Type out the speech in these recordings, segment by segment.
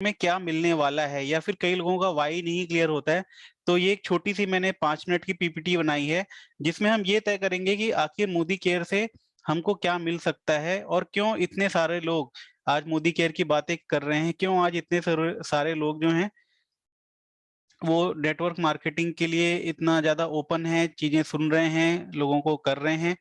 में क्या मिलने वाला है या फिर कई लोगों का वाई नहीं क्लियर होता है। तो ये एक छोटी सी मैंने 5 मिनट की पीपीटी बनाई है जिसमें हम ये तय करेंगे कि आखिर मोदी केयर से हमको क्या मिल सकता है और क्यों इतने सारे लोग आज मोदी केयर की बातें कर रहे हैं, क्यों आज इतने सारे सारे लोग जो हैं वो नेटवर्क मार्केटिंग के लिए इतना ज्यादा ओपन है, चीजें सुन रहे हैं, लोगों को कर रहे हैं।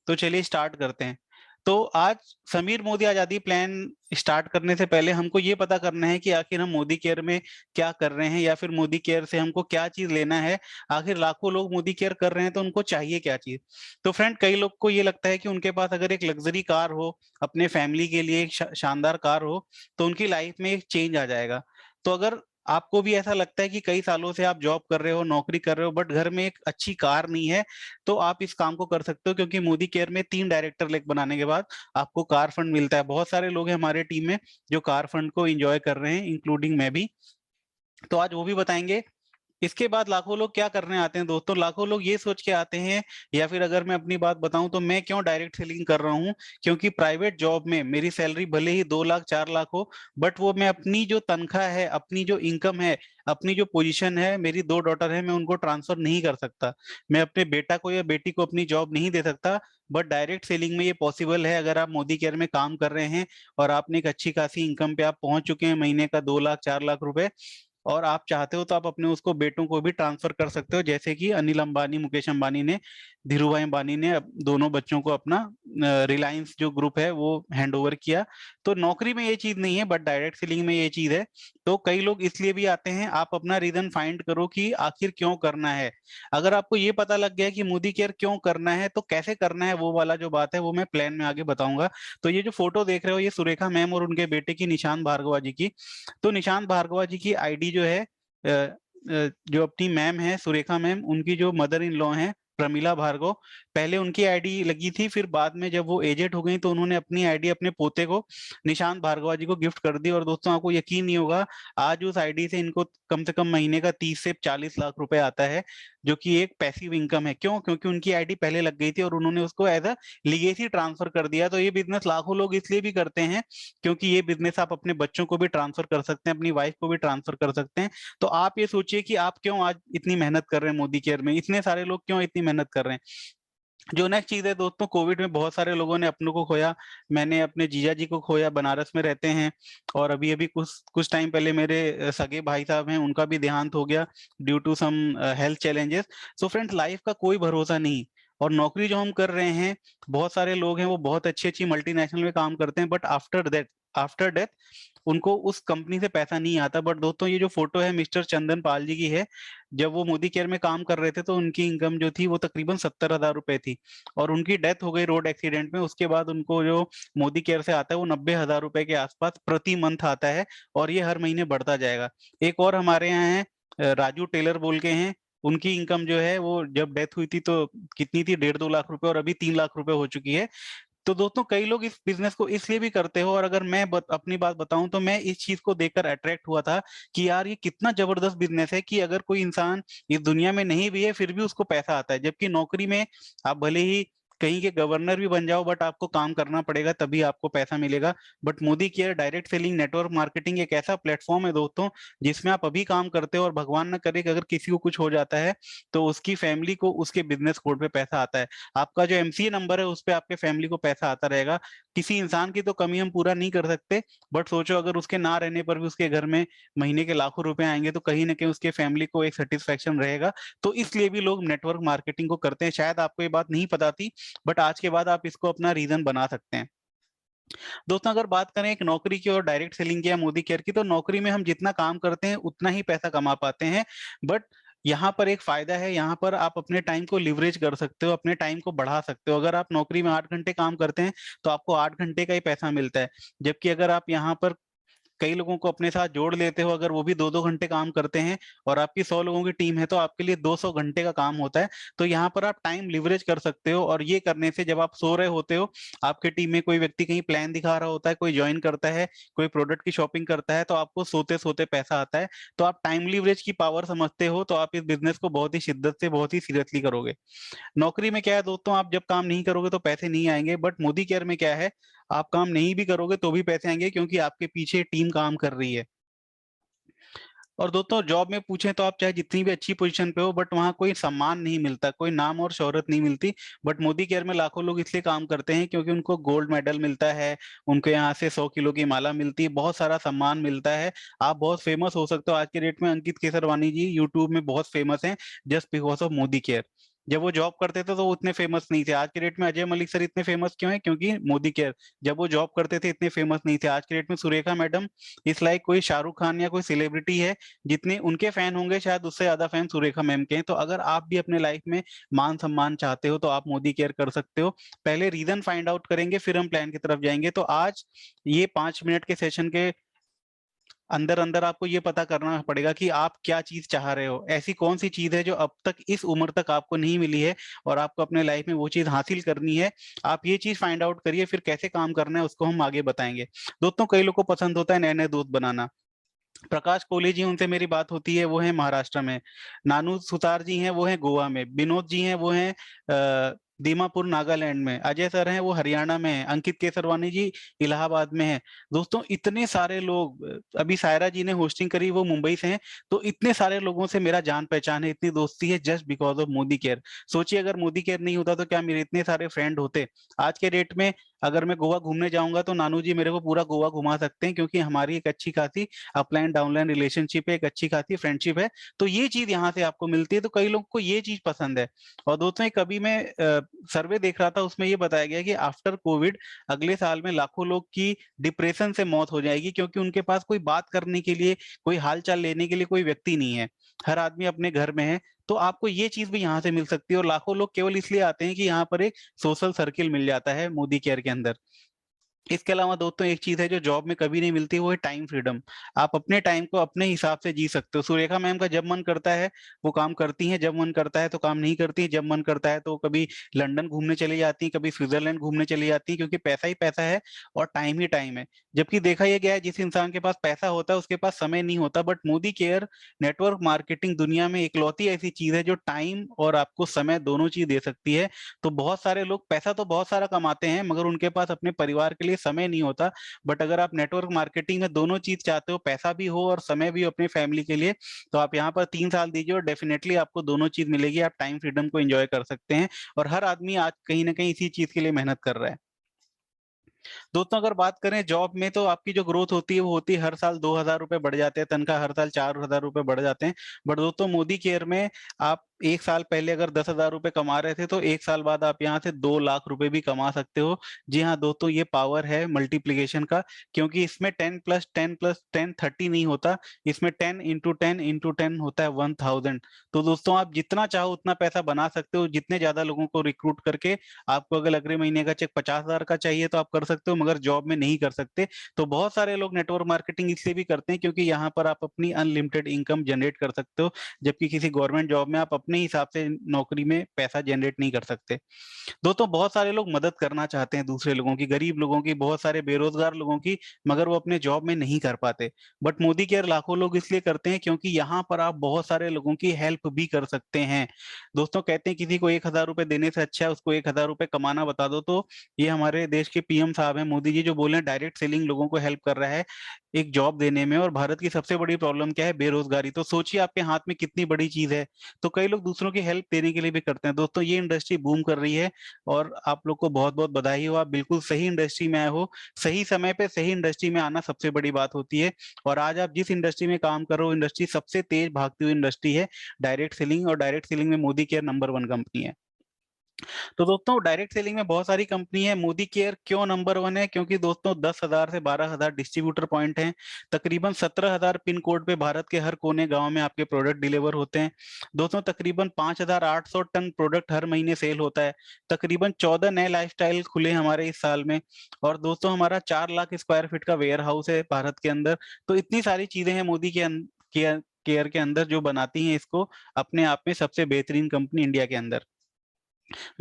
तो चलिए स्टार्ट करते हैं। तो आज समीर मोदी आजादी प्लान स्टार्ट करने से पहले हमको ये पता करना है कि आखिर हम मोदी केयर में क्या कर रहे हैं या फिर मोदी केयर से हमको क्या चीज लेना है। आखिर लाखों लोग मोदी केयर कर रहे हैं तो उनको चाहिए क्या चीज। तो फ्रेंड, कई लोग को ये लगता है कि उनके पास अगर एक लग्जरी कार हो, अपने फैमिली के लिए एक शानदार कार हो, तो उनकी लाइफ में एक चेंज आ जाएगा। तो अगर आपको भी ऐसा लगता है कि कई सालों से आप जॉब कर रहे हो, नौकरी कर रहे हो, बट घर में एक अच्छी कार नहीं है, तो आप इस काम को कर सकते हो, क्योंकि मोदी केयर में 3 डायरेक्टर लेक बनाने के बाद आपको कार फंड मिलता है। बहुत सारे लोग हैं हमारे टीम में जो कार फंड को एंजॉय कर रहे हैं, इंक्लूडिंग मैं भी। तो आज वो भी बताएंगे। इसके बाद लाखों लोग क्या करने आते हैं दोस्तों, लाखों लोग ये सोच के आते हैं, या फिर अगर मैं अपनी बात बताऊं तो मैं क्यों डायरेक्ट सेलिंग कर रहा हूं, क्योंकि प्राइवेट जॉब में मेरी सैलरी भले ही 2 लाख 4 लाख हो, बट वो मैं अपनी जो तनख्वाह है, अपनी जो इनकम है, अपनी जो पोजीशन है, मेरी 2 डॉटर है, मैं उनको ट्रांसफर नहीं कर सकता। मैं अपने बेटा को या बेटी को अपनी जॉब नहीं दे सकता। बट डायरेक्ट सेलिंग में ये पॉसिबल है। अगर आप मोदी केयर में काम कर रहे हैं और आपने एक अच्छी खासी इनकम पे आप पहुंच चुके हैं, महीने का 2 लाख 4 लाख रुपए, और आप चाहते हो तो आप अपने उसको बेटों को भी ट्रांसफर कर सकते हो, जैसे कि अनिल अंबानी, मुकेश अंबानी ने, धीरू भाई अंबानी ने दोनों बच्चों को अपना रिलायंस जो ग्रुप है वो हैंड ओवर किया। तो नौकरी में ये चीज नहीं है, बट डायरेक्ट सेलिंग में ये चीज है। तो कई लोग इसलिए भी आते हैं। आप अपना रीजन फाइंड करो कि आखिर क्यों करना है। अगर आपको ये पता लग गया कि मोदी केयर क्यों करना है, तो कैसे करना है वो वाला जो बात है वो मैं प्लान में आगे बताऊंगा। तो ये जो फोटो देख रहे हो, ये सुरेखा मैम और उनके बेटे की, निशांत भार्गवा जी की। तो निशांत भार्गवा जी की आईडी जो है, जो अपनी मैम है सुरेखा मैम, उनकी जो मदर इन लॉ है प्रमिला भार्गव, पहले उनकी आईडी लगी थी, फिर बाद में जब वो एजेड हो गई तो उन्होंने अपनी आईडी अपने पोते को, निशांत भार्गवा जी को, गिफ्ट कर दी। और दोस्तों, आपको यकीन नहीं होगा, आज उस आईडी से इनको कम से कम महीने का 30 से 40 लाख रुपए आता है, जो कि एक पैसिव इनकम है। क्यों? क्योंकि उनकी आईडी पहले लग गई थी और उन्होंने उसको एज अ लीगेसी ट्रांसफर कर दिया। तो ये बिजनेस लाखों लोग इसलिए भी करते हैं, क्योंकि ये बिजनेस आप अपने बच्चों को भी ट्रांसफर कर सकते हैं, अपनी वाइफ को भी ट्रांसफर कर सकते हैं। तो आप ये सोचिए कि आप क्यों आज इतनी मेहनत कर रहे हैं मोदी केयर में, इतने सारे लोग क्यों इतनी मेहनत कर रहे हैं। जो नेक्स्ट चीज है दोस्तों, कोविड में बहुत सारे लोगों ने अपनों को खोया। मैंने अपने जीजा जी को खोया, बनारस में रहते हैं। और अभी अभी कुछ कुछ टाइम पहले मेरे सगे भाई साहब हैं, उनका भी देहांत हो गया due to some health challenges. So friends, life का कोई भरोसा नहीं। और नौकरी जो हम कर रहे हैं, बहुत सारे लोग हैं वो बहुत अच्छी अच्छी मल्टीनेशनल में काम करते हैं, बट आफ्टर डेथ उनको उस कंपनी से पैसा नहीं आता। बट दोस्तों, ये जो फोटो है मिस्टर चंदन पाल जी की है। जब वो मोदी केयर में काम कर रहे थे तो उनकी इनकम जो थी वो तकरीबन 70,000 रुपए थी, और उनकी डेथ हो गई रोड एक्सीडेंट में। उसके बाद उनको जो मोदी केयर से आता है वो 90,000 रुपए के आसपास प्रति मंथ आता है, और ये हर महीने बढ़ता जाएगा। एक और हमारे यहाँ है, राजू टेलर बोल के हैं। उनकी इनकम जो है वो जब डेथ हुई थी तो कितनी थी, 1.5-2 लाख रुपए, और अभी 3 लाख रुपए हो चुकी है। तो दोस्तों, कई लोग इस बिजनेस को इसलिए भी करते हो। और अगर मैं अपनी बात बताऊं तो मैं इस चीज को देखकर अट्रैक्ट हुआ था कि यार ये कितना जबरदस्त बिजनेस है कि अगर कोई इंसान इस दुनिया में नहीं भी है फिर भी उसको पैसा आता है। जबकि नौकरी में आप भले ही कहीं के गवर्नर भी बन जाओ, बट आपको काम करना पड़ेगा, तभी आपको पैसा मिलेगा। But Modi care direct selling network marketing एक ऐसा प्लेटफॉर्म है दोस्तों, जिसमें आप अभी काम करते हो और भगवान न करे कि अगर किसी को कुछ हो जाता है तो उसकी फैमिली को उसके बिजनेस कोड पे पैसा आता है। आपका जो एमसीए नंबर है उस पे आपके फैमिली को पैसा आता रहेगा। किसी इंसान की तो कमी हम पूरा नहीं कर सकते, बट सोचो अगर उसके ना रहने पर भी उसके घर में महीने के लाखों रुपए आएंगे, तो कहीं ना कहीं उसके फैमिली को एक सेटिस्फेक्शन रहेगा। तो इसलिए भी लोग नेटवर्क मार्केटिंग को करते हैं। शायद आपको ये बात नहीं पता थी, बट आज के बाद आप इसको अपना रीजन बना सकते हैं। दोस्तों, अगर बात करें एक नौकरी की और डायरेक्ट सेलिंग की या मोदी केयर की, तो नौकरी में हम जितना काम करते हैं उतना ही पैसा कमा पाते हैं। बट यहाँ पर एक फायदा है, यहाँ पर आप अपने टाइम को लिवरेज कर सकते हो, अपने टाइम को बढ़ा सकते हो। अगर आप नौकरी में 8 घंटे काम करते हैं तो आपको 8 घंटे का ही पैसा मिलता है। जबकि अगर आप यहाँ पर कई लोगों को अपने साथ जोड़ लेते हो, अगर वो भी 2-2 घंटे काम करते हैं, और आपकी 100 लोगों की टीम है, तो आपके लिए 200 घंटे का काम होता है। तो यहाँ पर आप टाइम लिवरेज कर सकते हो। और ये करने से जब आप सो रहे होते हो, आपके टीम में कोई व्यक्ति कहीं प्लान दिखा रहा होता है, कोई ज्वाइन करता है, कोई प्रोडक्ट की शॉपिंग करता है, तो आपको सोते सोते पैसा आता है। तो आप टाइम लिवरेज की पावर समझते हो, तो आप इस बिजनेस को बहुत ही शिद्दत से, बहुत ही सीरियसली करोगे। नौकरी में क्या है दोस्तों, आप जब काम नहीं करोगे तो पैसे नहीं आएंगे। बट मोदी केयर में क्या है, आप काम नहीं भी करोगे तो भी पैसे आएंगे, क्योंकि आपके पीछे टीम काम कर रही है। और दोस्तों जॉब में पूछें तो आप चाहे जितनी भी अच्छी पोजीशन पे हो, बट वहाँ कोई सम्मान नहीं मिलता, कोई नाम और शोहरत नहीं मिलती। बट मोदी केयर में लाखों लोग इसलिए काम करते हैं क्योंकि उनको गोल्ड मेडल मिलता है, उनको यहाँ से 100 किलो की माला मिलती है, बहुत सारा सम्मान मिलता है। आप बहुत फेमस हो सकते हो आज के डेट में। अंकित केसरवानी जी यूट्यूब में बहुत फेमस हैं just because of Modi care. जब वो जॉब करते थे तो वो उतने फेमस नहीं थे। आज के डेट में अजय मलिक सर इतने फेमस क्यों हैं? क्योंकि मोदी केयर। जब वो जॉब करते थे इतने फेमस नहीं थे। आज के डेट में सुरेखा मैडम इस लाइक कोई शाहरुख खान या कोई सेलिब्रिटी है। जितने उनके फैन होंगे शायद उससे ज्यादा फैन सुरेखा मैम के हैं। तो अगर आप भी अपने लाइफ में मान सम्मान चाहते हो तो आप मोदी केयर कर सकते हो। पहले रीजन फाइंड आउट करेंगे, फिर हम प्लान की तरफ जाएंगे। तो आज ये 5 मिनट के सेशन के अंदर अंदर आपको ये पता करना पड़ेगा कि आप क्या चीज चाह रहे हो, ऐसी कौन सी चीज है जो अब तक इस उम्र तक आपको नहीं मिली है और आपको अपने लाइफ में वो चीज हासिल करनी है। आप ये चीज फाइंड आउट करिए, फिर कैसे काम करना है उसको हम आगे बताएंगे। दोस्तों कई लोग को पसंद होता है नए नए दोस्त बनाना। प्रकाश कोहली जी उनसे मेरी बात होती है, वो है महाराष्ट्र में। नानू सुतार जी हैं, वो हैं गोवा में। विनोद जी हैं, वो हैं दीमापुर नागालैंड में। अजय सर हैं, वो हरियाणा में हैं। अंकित केसरवानी जी इलाहाबाद में हैं। दोस्तों इतने सारे लोग, अभी सायरा जी ने होस्टिंग करी, वो मुंबई से हैं। तो इतने सारे लोगों से मेरा जान पहचान है, इतनी दोस्ती है just because of Modi care. सोचिए अगर मोदी केयर नहीं होता तो क्या मेरे इतने सारे फ्रेंड होते। आज के डेट में अगर मैं गोवा घूमने जाऊंगा तो नानू जी मेरे को पूरा गोवा घुमा सकते हैं, क्योंकि हमारी एक अच्छी खासी अपलाइन डाउनलाइन रिलेशनशिप है, एक अच्छी खासी फ्रेंडशिप है। तो ये चीज यहाँ से आपको मिलती है। तो कई लोगों को ये चीज पसंद है। और दोस्तों कभी मैं सर्वे देख रहा था, उसमें ये बताया गया कि आफ्टर कोविड अगले साल में लाखों लोग की डिप्रेशन से मौत हो जाएगी, क्योंकि उनके पास कोई बात करने के लिए, कोई हालचाल लेने के लिए कोई व्यक्ति नहीं है। हर आदमी अपने घर में है। तो आपको ये चीज भी यहाँ से मिल सकती है। और लाखों लोग केवल इसलिए आते हैं कि यहाँ पर एक सोशल सर्किल मिल जाता है मोदी केयर के अंदर। इसके अलावा दोस्तों एक चीज है जो जॉब में कभी नहीं मिलती, वो है टाइम फ्रीडम। आप अपने टाइम को अपने हिसाब से जी सकते हो। सुरेखा मैम का जब मन करता है वो काम करती हैं, जब मन करता है तो काम नहीं करती हैं। जब मन करता है तो कभी लंदन घूमने चली जाती हैं, कभी स्विट्जरलैंड घूमने चली जाती हैं, क्योंकि पैसा ही पैसा है और टाइम ही टाइम है। जबकि देखा यह गया है जिस इंसान के पास पैसा होता है उसके पास समय नहीं होता। But Modi care network marketing दुनिया में इकलौती ऐसी चीज है जो टाइम और आपको समय दोनों चीज दे सकती है। तो बहुत सारे लोग पैसा तो बहुत सारा कमाते हैं मगर उनके पास अपने परिवार के लिए समय नहीं होता। बट अगर आप नेटवर्क मार्केटिंग में दोनों चीज चाहते हो, पैसा भी हो और समय भी हो अपनी फैमिली के लिए, तो आप यहाँ पर 3 साल दीजिए और डेफिनेटली आपको दोनों चीज मिलेगी। आप टाइम फ्रीडम को एंजॉय कर सकते हैं। और हर आदमी आज कहीं ना कहीं इसी चीज के लिए मेहनत कर रहा है। दोस्तों अगर बात करें जॉब में, तो आपकी जो ग्रोथ होती है वो होती है हर साल 2,000 रुपए बढ़ जाते हैं, तनख्वाह हर साल 4,000 रुपए बढ़ जाते हैं। बट दोस्तों मोदी केयर में आप एक साल पहले अगर 10,000 रुपए कमा रहे थे तो एक साल बाद आप यहाँ से 2 लाख रुपए भी कमा सकते हो। जी हाँ दोस्तों, ये पावर है मल्टीप्लीकेशन का। क्योंकि इसमें 10 + 10 + 10 30 नहीं होता। इसमें 10 × 10 × 10 होता है 1,000। तो दोस्तों आप जितना चाहो उतना पैसा बना सकते हो, जितने ज्यादा लोगों को रिक्रूट करके। आपको अगर अगले महीने का चेक 50,000 का चाहिए तो आप कर सकते हो, मगर जॉब में नहीं कर सकते। तो बहुत सारे लोग नेटवर्क मार्केटिंग इसलिए भी करते हैं क्योंकि यहाँ पर आप अपनी अनलिमिटेड इनकम जनरेट कर सकते हो। जबकि किसी गवर्नमेंट जॉब में आप अपने हिसाब से नौकरी में पैसा जनरेट नहीं कर सकते। दोस्तों बहुत सारे लोग मदद करना चाहते हैं दूसरे लोगों की, गरीब लोगों की, बहुत सारे बेरोजगार लोगों की, मगर वो अपने जॉब में नहीं कर पाते। बट मोदी केयर लाखों लोग इसलिए करते हैं क्योंकि यहाँ पर आप बहुत सारे लोगों की हेल्प भी कर सकते हैं। दोस्तों कहते हैं किसी को 1,000 रुपए देने से अच्छा है उसको 1,000 रुपए कमाना बता दो। तो ये हमारे देश के पीएम साहब हैं मोदी जी, जो बोले डायरेक्ट सेलिंग लोगों को हेल्प कर रहा है एक जॉब देने में। और भारत की सबसे बड़ी प्रॉब्लम क्या है? बेरोजगारी। तो सोचिए आपके हाथ में कितनी बड़ी चीज है। तो कई लोग दूसरों की हेल्प देने के लिए भी करते हैं। दोस्तों ये इंडस्ट्री बूम कर रही है और आप लोग को बहुत बहुत बधाई हो। आप बिल्कुल सही इंडस्ट्री में आए हो। सही समय पे सही इंडस्ट्री में आना सबसे बड़ी बात होती है। और आज आप जिस इंडस्ट्री में काम कर रहे हो, इंडस्ट्री सबसे तेज भागती हुई इंडस्ट्री है डायरेक्ट सेलिंग। और डायरेक्ट सेलिंग में मोदी केयर नंबर 1 कंपनी है। तो दोस्तों डायरेक्ट सेलिंग में बहुत सारी कंपनी है। मोदी केयर क्यों नंबर 1 है? क्योंकि दोस्तों 10,000 से 12,000 डिस्ट्रीब्यूटर पॉइंट हैं। तकरीबन 17,000 पिन कोड पे भारत के हर कोने गांव में आपके प्रोडक्ट डिलीवर होते हैं। दोस्तों तकरीबन 5,800 टन प्रोडक्ट हर महीने सेल होता है। तकरीबन 14 नए लाइफस्टाइल खुले हमारे इस साल में। और दोस्तों हमारा 4 लाख स्क्वायर फीट का वेयर हाउस है भारत के अंदर। तो इतनी सारी चीजें हैं मोदी केयर के अंदर जो बनाती हैं इसको अपने आप में सबसे बेहतरीन कंपनी इंडिया के अंदर।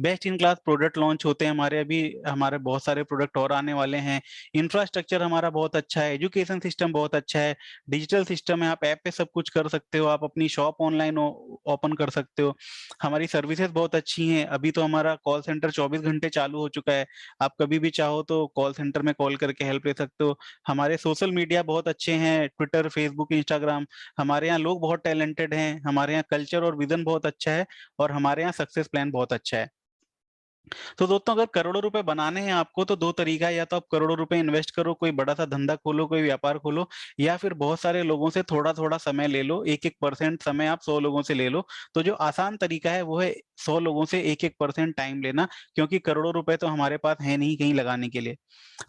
Best in class product launch होते हैं हमारे, अभी हमारे बहुत सारे प्रोडक्ट और आने वाले हैं। इंफ्रास्ट्रक्चर हमारा बहुत अच्छा है, एजुकेशन सिस्टम बहुत अच्छा है, डिजिटल सिस्टम है, आप ऐप पे सब कुछ कर सकते हो, आप अपनी शॉप ऑनलाइन ओपन कर सकते हो। हमारी सर्विसेज बहुत अच्छी हैं, अभी तो हमारा कॉल सेंटर 24 घंटे चालू हो चुका है, आप कभी भी चाहो तो कॉल सेंटर में कॉल करके हेल्प ले सकते हो। हमारे सोशल मीडिया बहुत अच्छे हैं, ट्विटर, फेसबुक, इंस्टाग्राम। हमारे यहाँ लोग बहुत टैलेंटेड हैं, हमारे यहाँ कल्चर और विजन बहुत अच्छा है, और हमारे यहाँ सक्सेस प्लान बहुत अच्छा है। तो दोस्तों, अगर करोड़ों रुपए बनाने हैं आपको तो दो तरीका है, या तो आप करोड़ों रुपए इन्वेस्ट करो, कोई बड़ा सा धंधा खोलो, कोई व्यापार खोलो, या फिर बहुत सारे लोगों से थोड़ा थोड़ा समय ले लो, 1-1% समय आप 100 लोगों से ले लो। तो जो आसान तरीका है वो है 100 लोगों से 1-1% टाइम लेना, क्योंकि करोड़ों रुपए तो हमारे पास है नहीं कहीं लगाने के लिए।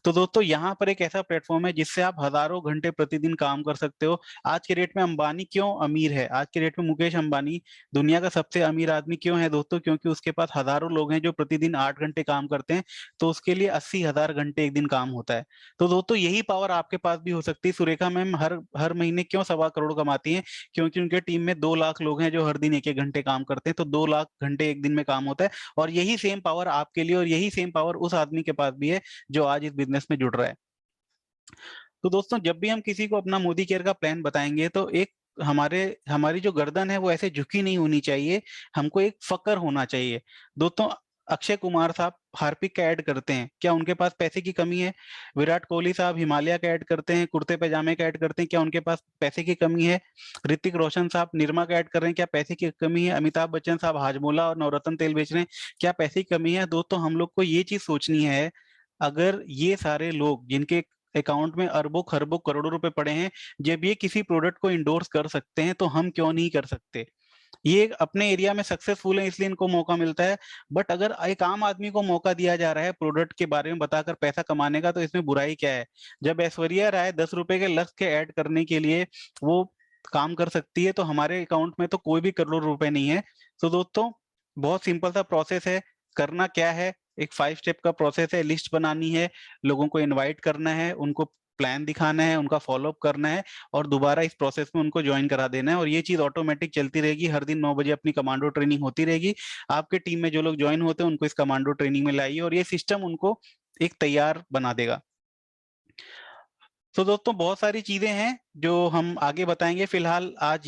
तो दोस्तों, यहाँ पर एक ऐसा प्लेटफॉर्म है जिससे आप हजारों घंटे प्रतिदिन काम कर सकते हो। आज के डेट में अंबानी क्यों अमीर है, आज के डेट में मुकेश अंबानी दुनिया का सबसे अमीर आदमी क्यों है दोस्तों? क्योंकि उसके पास हजारों लोग हैं जो प्रतिदिन 8 घंटे काम करते हैं, तो उसके लिए 80,000 घंटे एक दिन काम होता है। तो दोस्तों, यही पावर आपके पास भी हो सकती है। सुरेखा मैम हर हर महीने क्यों 1.25 करोड़ कमाती हैं? क्योंकि उनके टीम में 2 लाख लोग हैं जो हर दिन 1-1 घंटे काम करते हैं, तो 2 लाख घंटे एक दिन में काम होता है। और यही सेम पावर आपके लिए और यही सेम पावर उस आदमी के पास भी है जो आज इस बिजनेस में जुड़ रहा है। तो दोस्तों, जब भी हम किसी को अपना मोदी केयर का प्लान बताएंगे तो एक हमारे हमारी जो गर्दन है वो ऐसे झुकी नहीं होनी चाहिए, हमको एक फकर होना चाहिए। दोस्तों, अक्षय कुमार साहब हार्पिक का ऐड करते हैं, क्या उनके पास पैसे की कमी है? विराट कोहली साहब हिमालय का ऐड करते हैं, कुर्ते पैजामे का ऐड करते हैं, क्या उनके पास पैसे की कमी है? ऋतिक रोशन साहब निरमा का ऐड कर रहे हैं, क्या पैसे की कमी है? अमिताभ बच्चन साहब हाजमोला और नवरत्न तेल बेच रहे हैं, क्या पैसे की कमी है? दोस्तों, हम लोग को ये चीज सोचनी है, अगर ये सारे लोग जिनके अकाउंट में अरबों खरबों करोड़ों रुपए पड़े हैं, जब ये किसी प्रोडक्ट को इंडोर्स कर सकते हैं तो हम क्यों नहीं कर सकते? ये अपने एरिया में सक्सेसफुल है इसलिए इनको मौका मिलता है। बट अगर एक आम आदमी को मौका दिया जा रहा है प्रोडक्ट के बारे में बताकर पैसा कमाने का, तो इसमें बुराई क्या है? जब ऐश्वर्या राय 10 रुपए के लक्स के ऐड करने के लिए वो काम कर सकती है, तो हमारे अकाउंट में तो कोई भी करोड़ रुपए नहीं है। तो दोस्तों, बहुत सिंपल सा प्रोसेस है। करना क्या है? एक 5 स्टेप का प्रोसेस है, लिस्ट बनानी है, लोगों को इनवाइट करना है, उनको प्लान दिखाना है, उनका फॉलोअप करना है, और दोबारा इस प्रोसेस में उनको ज्वाइन करा देना है। और ये चीज ऑटोमेटिक चलती रहेगी, हर दिन 9 बजे अपनी कमांडो ट्रेनिंग होती रहेगी। आपके टीम में जो लोग ज्वाइन होते हैं उनको इस कमांडो ट्रेनिंग में लाइए, और ये सिस्टम उनको एक तैयार बना देगा। तो दोस्तों, बहुत सारी चीजें हैं जो हम आगे बताएंगे। फिलहाल आज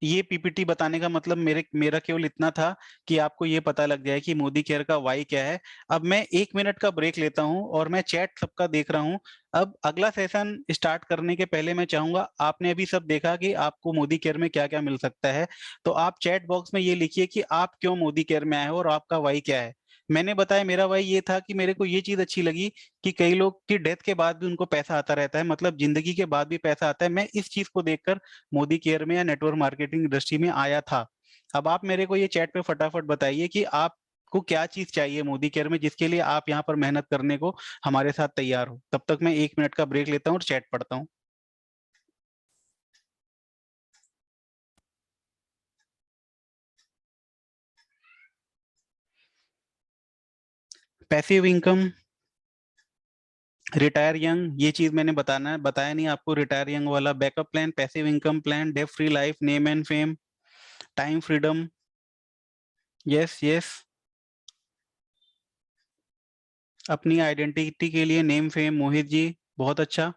ये पीपीटी बताने का मतलब मेरा केवल इतना था कि आपको ये पता लग जाए कि मोदी केयर का वाई क्या है। अब मैं 1 मिनट का ब्रेक लेता हूं, और मैं चैट सबका देख रहा हूं। अब अगला सेशन स्टार्ट करने के पहले मैं चाहूंगा, आपने अभी सब देखा कि आपको मोदी केयर में क्या क्या मिल सकता है, तो आप चैट बॉक्स में ये लिखिए कि आप क्यों मोदी केयर में आए हो और आपका वाई क्या है। मैंने बताया, मेरा वाई ये था कि मेरे को ये चीज अच्छी लगी कि कई लोग की डेथ के बाद भी उनको पैसा आता रहता है, मतलब जिंदगी के बाद भी पैसा आता है। मैं इस चीज को देखकर मोदी केयर में या नेटवर्क मार्केटिंग इंडस्ट्री में आया था। अब आप मेरे को ये चैट पे फटाफट बताइए कि आपको क्या चीज चाहिए मोदी केयर में, जिसके लिए आप यहाँ पर मेहनत करने को हमारे साथ तैयार हो। तब तक मैं 1 मिनट का ब्रेक लेता हूँ और चैट पढ़ता हूँ। पैसिव इनकम, रिटायर यंग, ये चीज मैंने बताया नहीं आपको। रिटायर यंग वाला backup plan, passive income plan, debt free life, name and fame, time freedom. Yes yes. अपनी आइडेंटिटी के लिए नेम फेम, मोहित जी बहुत अच्छा।